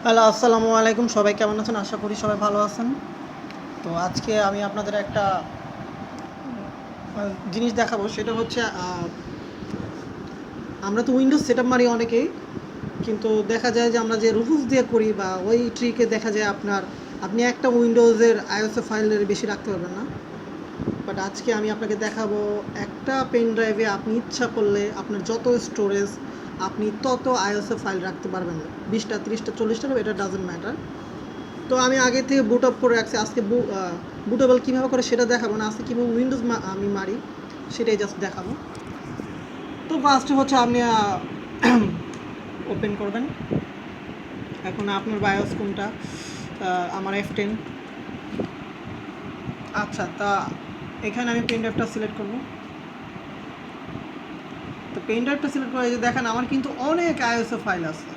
Hello, আসসালামু আলাইকুম। সবাই কেমন আছেন? আশা করি সবাই ভালো আছেন। তো আজকে আমি আপনাদের একটা জিনিস দেখাবো। সেটা হচ্ছে আমরা তো উইন্ডোজ সেটআপ মারি অনেকেই, কিন্তু দেখা যায় যে আমরা যে রুলস দিয়ে করি বা ওই ট্রিকে দেখা যায় আপনি একটা উইন্ডোজের আইওএস ফাইলের বেশি রাখতে পারবেন না। বাট আজকে আমি আপনাকে দেখাবো একটা পেন ড্রাইভে আপনি ইচ্ছা করলে আপনার যত স্টোরেজ আপনি তত আইওএস ফাইল রাখতে পারবেন, 20টা 30টা 40টা, এটা ডাজন্ট ম্যাটার। তো আমি আগে থেকে বুট আপ করে রাখছি। আজকে বুটেবল কীভাবে করে সেটা দেখাবো না, আজকে কীভাবে উইন্ডোজ আমি মারি সেটাই জাস্ট দেখাবো। তো ফার্স্টে হচ্ছে আপনি ওপেন করবেন। এখন আপনার বায়োস কোনটা? আমার F10। আচ্ছা, তা এখানে আমি পেন ড্রাইভটা সিলেক্ট করব। তো পেন ড্রাইভটা সিলেক্ট করে যে দেখেন আমার কিন্তু অনেক আইওএসও ফাইল আছে।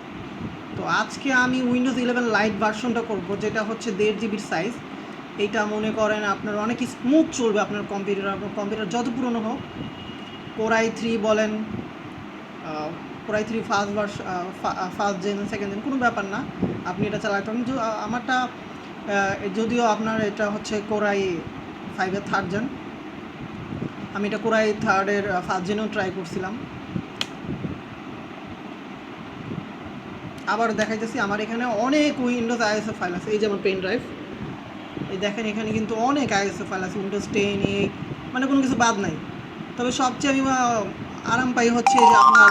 তো আজকে আমি উইন্ডোজ 11 লাইট ভার্সনটা করব, যেটা হচ্ছে 1.5 জিবির সাইজ। এইটা মনে করেন আপনার অনেক স্মুথ চলবে আপনার কম্পিউটার যত পুরনো হোক। কোরাই 3 বলেন, core i 3 first gen, second gen, কোনো ব্যাপার না, আপনি এটা চালাতে পারেন। আমারটা যদিও আপনার এটা হচ্ছে কোরাই 5-এর থার্ড জেন, আমি এটা কোরাই 3-এর ফার্স্ট জেনেও ট্রাই করছিলাম। আবার দেখাইতেছি, আমার এখানে অনেক উইন্ডোজ আইএসএ ফাইল আছে। এই যেমন পেন ড্রাইভ, এই দেখেন এখানে কিন্তু অনেক আইএসএ ফাইল আছে, উইন্ডোজ 10, 8, মানে কোনো কিছু বাদ নাই। তবে সবচেয়ে আমি আরাম পাই হচ্ছে যে আপনার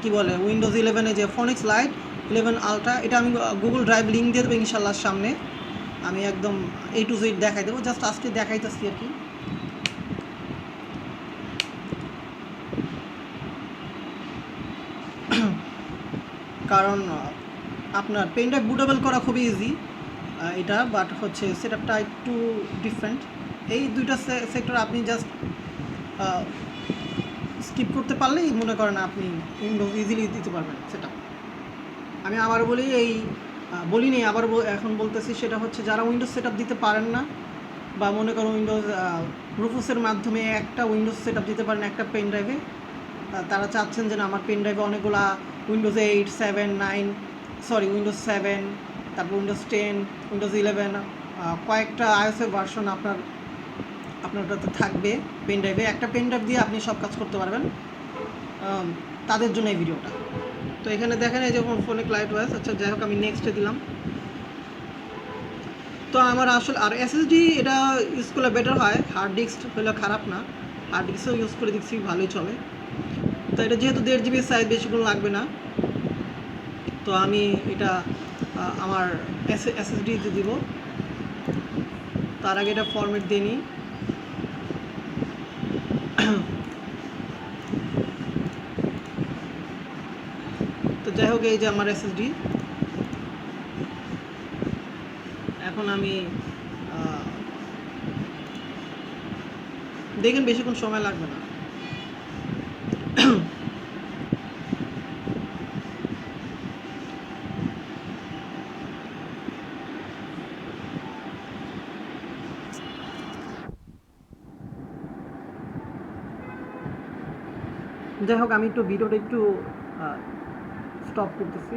কি বলে উইন্ডোজ 11-এ যে ফোনিক্স লাইট 11 আলট্রা, এটা আমি গুগল ড্রাইভ লিঙ্ক দিয়ে দেবো ইনশাল্লাহ। সামনে আমি একদম A to Z দেখাই দেবো, জাস্ট আজকে দেখাইতেছি আর কি। কারণ আপনার পেন ড্রাইভ বুটেবল করা খুবই ইজি এটা, বাট হচ্ছে সেটআপটা একটু ডিফারেন্ট। এই দুইটা সেক্টর আপনি জাস্ট স্কিপ করতে পারলেই মনে করেন আপনি উইন্ডোজ ইজিলি দিতে পারবেন সেটা। আমি আবার বলি, বলিনি, আবার এখন বলতেছি, সেটা হচ্ছে যারা উইন্ডোজ সেটআপ দিতে পারেন না, বা মনে করো উইন্ডোজ রুফুসের মাধ্যমে একটা উইন্ডোজ সেটআপ দিতে পারেন একটা পেন ড্রাইভে, তারা চাচ্ছেন যে আমার পেন ড্রাইভে অনেকগুলা উইন্ডোজ 8, 7, 9, সরি উইন্ডোজ 7, তারপর উইন্ডোজ 10, উইন্ডোজ 11, কয়েকটা আইওএসের ভার্সন আপনারটাতে থাকবে পেন ড্রাইভে। একটা পেন ড্রাইভ দিয়ে আপনি সব কাজ করতে পারবেন, তাদের জন্য এই ভিডিওটা। তো এখানে দেখেন এই যে ফোনে ক্লাইট ওয়াইজ, আচ্ছা যাই হোক, আমি নেক্সটে দিলাম। তো আমার আসলে আর এসএসডি এটা ইউজ করলে বেটার হয়, হার্ড ডিস্ক হলে খারাপ না, হার্ড ডিস্কও ইউজ করে দেখছি ভালোই চলে। তো এটা যেহেতু 1.5 জিবির সাইজ, বেশিক্ষণ লাগবে না, তো আমি এটা আমার এসএসডিতে দিব। তার আগে এটা ফরম্যাট দিয়ে নিই। তো যাই হোক, এই যে আমার এসএসডি। এখন আমি দেখেন বেশিক্ষণ সময় লাগবে না। যাই হোক, আমি একটু ভিডিওটা একটু স্টপ করতেছি।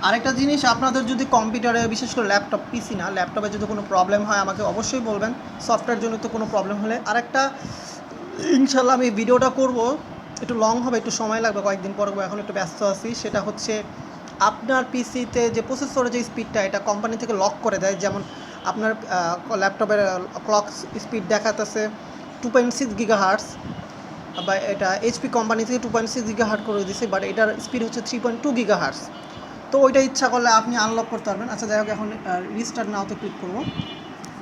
আরেকটা জিনিস, আপনাদের যদি কম্পিউটারে, বিশেষ করে ল্যাপটপ, পিসি না, ল্যাপটপে যদি কোনো প্রবলেম হয় আমাকে অবশ্যই বলবেন। সফটওয়্যার জন্য তো কোনো প্রবলেম হলে আরেকটা ইনশাল্লাহ আমি ভিডিওটা করব, একটু লং হবে, একটু সময় লাগবে, কয়েকদিন পর, এখন একটু ব্যস্ত আছি। সেটা হচ্ছে আপনার পিসিতে যে প্রসেসরের যে স্পিডটা, এটা কোম্পানি থেকে লক করে দেয়। যেমন আপনার ল্যাপটপের ক্লক স্পিড দেখাতেছে 2.6 গিগাহার্টস, বা এটা এইচপি কোম্পানি থেকে 2.6 গিগাহার্টস করে দিয়েছে, বাট এটার স্পিড হচ্ছে 3.2 গিগাহার্টস। তো ওইটা ইচ্ছা করলে আপনি আনলক করতে পারবেন। আচ্ছা যাই হোক, এখন রিস্টার্ট নাওতে ক্লিক করব।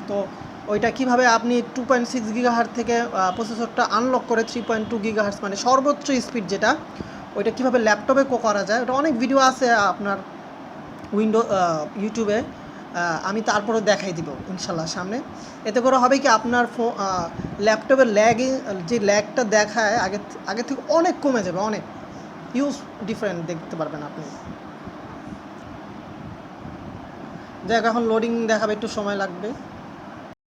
তো ওইটা কীভাবে আপনি 2.6 গিগাহার্টস থেকে প্রসেসরটা আনলক করে 3.2 গিগাহার্টস, মানে সর্বোচ্চ স্পিড যেটা, ওইটা কীভাবে ল্যাপটপে করা যায়, ওটা অনেক ভিডিও আছে আপনার ইউটিউবে, আমি তারপরে দেখাই দিব ইনশাল্লাহ সামনে। এতে করে হবে কি, আপনার ল্যাপটপের যে ল্যাগটা দেখায় আগে থেকে অনেক কমে যাবে, অনেক হিউজ ডিফারেন্ট দেখতে পারবেন আপনি। যাই হোক, এখন লোডিং দেখাবে, একটু সময় লাগবে।